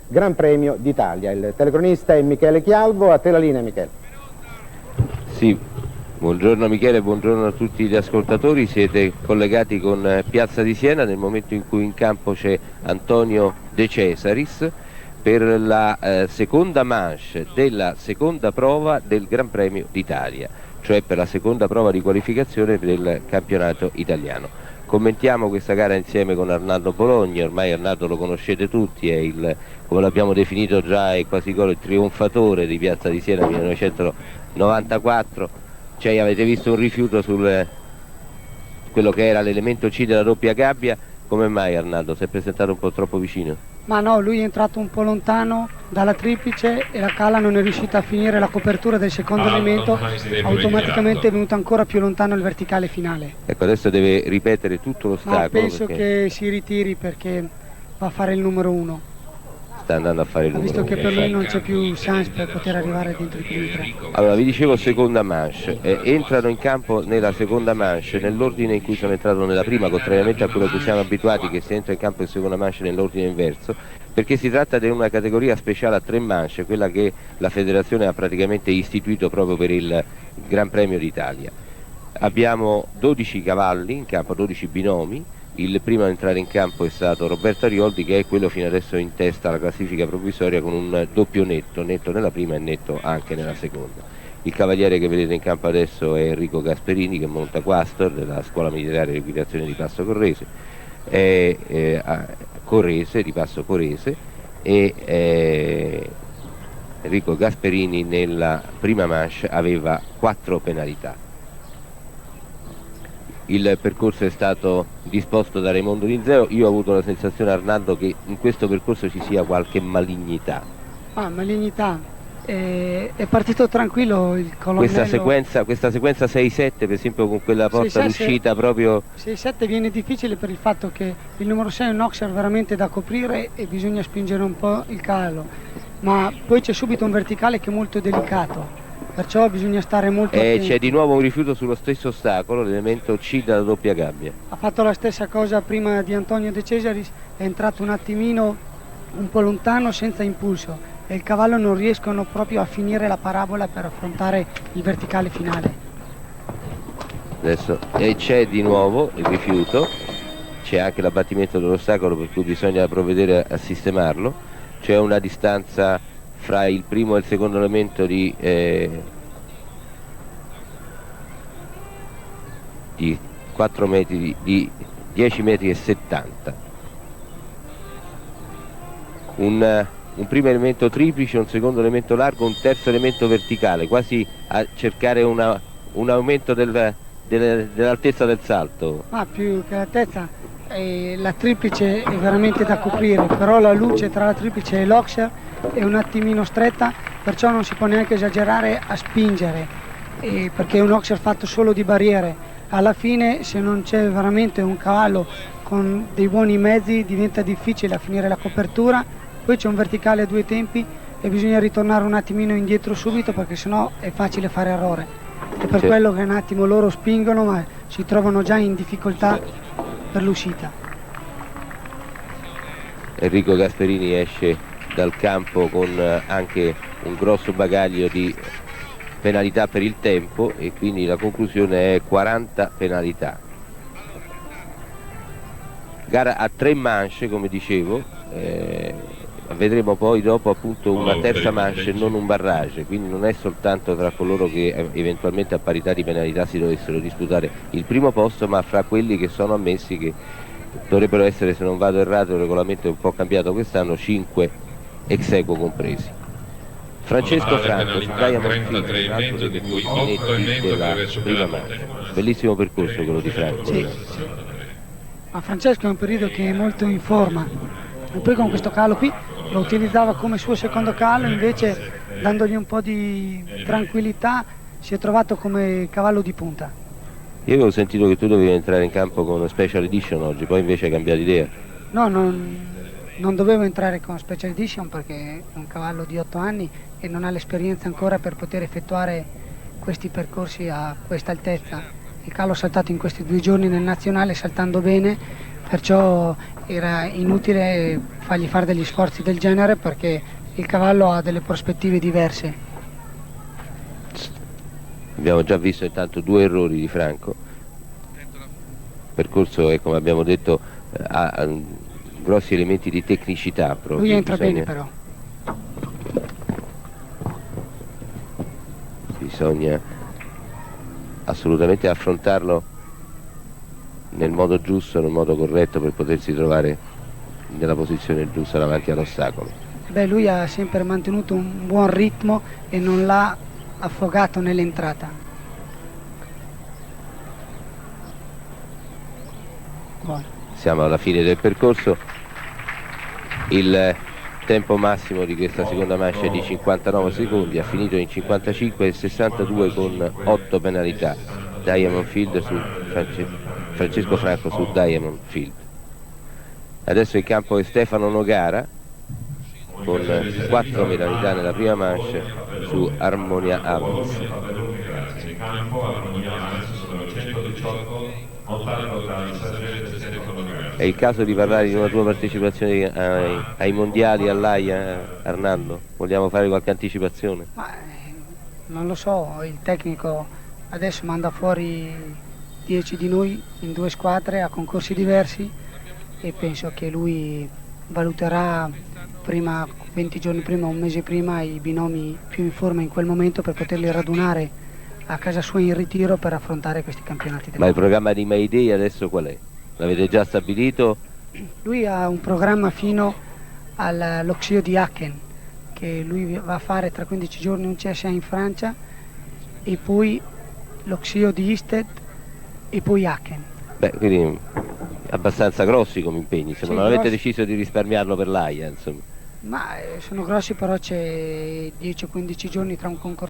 Gran Premio d'Italia. Il telecronista è Michele Chialvo, a te la linea Michele. Sì, buongiorno Michele, buongiorno a tutti gli ascoltatori, siete collegati con Piazza di Siena nel momento in cui in campo c'è Antonio De Cesaris per la seconda manche della seconda prova del Gran Premio d'Italia, cioè per la seconda prova di qualificazione del campionato italiano. Commentiamo questa gara insieme con Arnaldo Bologna. Ormai Arnaldo lo conoscete tutti, è il, come l'abbiamo definito già, è quasi il trionfatore di Piazza di Siena 1994. Cioè, avete visto un rifiuto sul quello che era l'elemento C della doppia gabbia. Come mai Arnaldo? Si è presentato un po' troppo vicino? Ma no, lui è entrato un po' lontano dalla triplice e la cala non è riuscita a finire la copertura del secondo elemento, automaticamente è venuto ancora più lontano il verticale finale. Ecco, adesso deve ripetere tutto l'ostacolo. Ma penso che si ritiri perché va a fare il numero 1. Sta andando a fare il numero 1. Visto che per lui non c'è più chance per poter arrivare dentro i primi 3. Allora, vi dicevo seconda manche, entrano in campo nella seconda manche nell'ordine in cui sono entrato nella prima, contrariamente a quello a cui siamo abituati, che si entra in campo in seconda manche nell'ordine inverso, perché si tratta di una categoria speciale a 3 manche, quella che la federazione ha praticamente istituito proprio per il Gran Premio d'Italia. Abbiamo 12 cavalli in campo, 12 binomi. Il primo a entrare in campo è stato Roberto Arioldi, che è quello fino adesso in testa alla classifica provvisoria con un doppio netto nella prima e netto anche nella seconda. Il cavaliere che vedete in campo adesso è Enrico Gasperini, che monta Quastor della Scuola Militare di Equitazione di Passo Correse, è Correse, di Passo Correse, e Enrico Gasperini nella prima manche aveva 4 penalità. Il percorso è stato disposto da Raimondo Linzeo. Io ho avuto la sensazione, Arnaldo, che in questo percorso ci sia qualche malignità. Malignità. È partito tranquillo il colonnello. Questa sequenza 6-7, per esempio, con quella porta d'uscita proprio... 6-7 viene difficile per il fatto che il numero 6 è un oxer veramente da coprire e bisogna spingere un po' il cavallo, ma poi c'è subito un verticale che è molto delicato. Perciò bisogna stare molto attenti. C'è di nuovo un rifiuto sullo stesso ostacolo, l'elemento C della doppia gabbia. Ha fatto la stessa cosa prima di Antonio De Cesaris, è entrato un attimino un po' lontano senza impulso e il cavallo non riescono proprio a finire la parabola per affrontare il verticale finale. Adesso c'è di nuovo il rifiuto, c'è anche l'abbattimento dell'ostacolo per cui bisogna provvedere a sistemarlo, c'è una distanza fra il primo e il secondo elemento di 4 metri, di 10 metri e 70. Un primo elemento triplice, un secondo elemento largo, un terzo elemento verticale, quasi a cercare un aumento dell'altezza del salto. Più che l'altezza, la triplice è veramente da coprire, però la luce tra la triplice e l'oxer è un attimino stretta, perciò non si può neanche esagerare a spingere, perché è un oxer fatto solo di barriere. Alla fine, se non c'è veramente un cavallo con dei buoni mezzi, diventa difficile a finire la copertura. Poi c'è un verticale a 2 tempi e bisogna ritornare un attimino indietro subito, perché sennò è facile fare errore. È per quello che un attimo loro spingono, ma si trovano già in difficoltà per l'uscita. Enrico Gasperini esce dal campo con anche un grosso bagaglio di penalità per il tempo e quindi la conclusione è 40 penalità. Gara a 3 manche, come dicevo, vedremo poi dopo appunto una terza manche e non un barrage, quindi non è soltanto tra coloro che eventualmente a parità di penalità si dovessero disputare il primo posto, ma fra quelli che sono ammessi, che dovrebbero essere, se non vado errato, il regolamento è un po' cambiato quest'anno, 5 ex equo compresi. Francesco Franco su Gaia Monfini, un altro dei netti della prima manche. Bellissimo percorso quello di Franco. Sì. Ma Francesco è un periodo che è molto in forma e poi con questo cavallo qui lo utilizzava come suo secondo cavallo, invece dandogli un po' di tranquillità si è trovato come cavallo di punta. Io avevo sentito che tu dovevi entrare in campo con Special Edition oggi, poi invece hai cambiato idea. No, non dovevo entrare con Special Edition perché è un cavallo di 8 anni e non ha l'esperienza ancora per poter effettuare questi percorsi a questa altezza. Il cavallo ha saltato in questi 2 giorni nel nazionale saltando bene, perciò era inutile fargli fare degli sforzi del genere perché il cavallo ha delle prospettive diverse. Abbiamo già visto intanto 2 errori di Franco. Il percorso è, come abbiamo detto, ha grossi elementi di tecnicità proprio. Lui entra bene però. Bisogna assolutamente affrontarlo nel modo giusto, nel modo corretto, per potersi trovare nella posizione giusta davanti all'ostacolo. Beh, lui ha sempre mantenuto un buon ritmo e non l'ha affogato nell'entrata. Buono. Siamo alla fine del percorso. Il tempo massimo di questa seconda manche è di 59 secondi, ha finito in 55 e 62 con 8 penalità. Diamond Field su Francesco Franco su Diamond Field. Adesso il campo è Stefano Nogara con 4 penalità nella prima manche su Harmonia Alves. In campo Harmonia Alves sono 118, montato dal sergente Stefano Nogara. È il caso di parlare di una tua partecipazione ai mondiali all'AIA, Arnaldo? Vogliamo fare qualche anticipazione? Ma, non lo so, il tecnico adesso manda fuori 10 di noi in 2 squadre a concorsi diversi e penso che lui valuterà prima, 20 giorni prima, un mese prima, i binomi più in forma in quel momento per poterli radunare a casa sua in ritiro per affrontare questi campionati del Ma il mondo. programma di Mayday adesso qual è? L'avete già stabilito? Lui ha un programma fino all'Oxio di Aachen che lui va a fare tra 15 giorni un CSA in Francia e poi l'Oxio di Isted e poi Aachen. Beh, quindi abbastanza grossi come impegni, se Sì, non avete grossi. deciso di risparmiarlo per l'AIA, insomma. Ma sono grossi, però c'è 10 o 15 giorni tra un concorso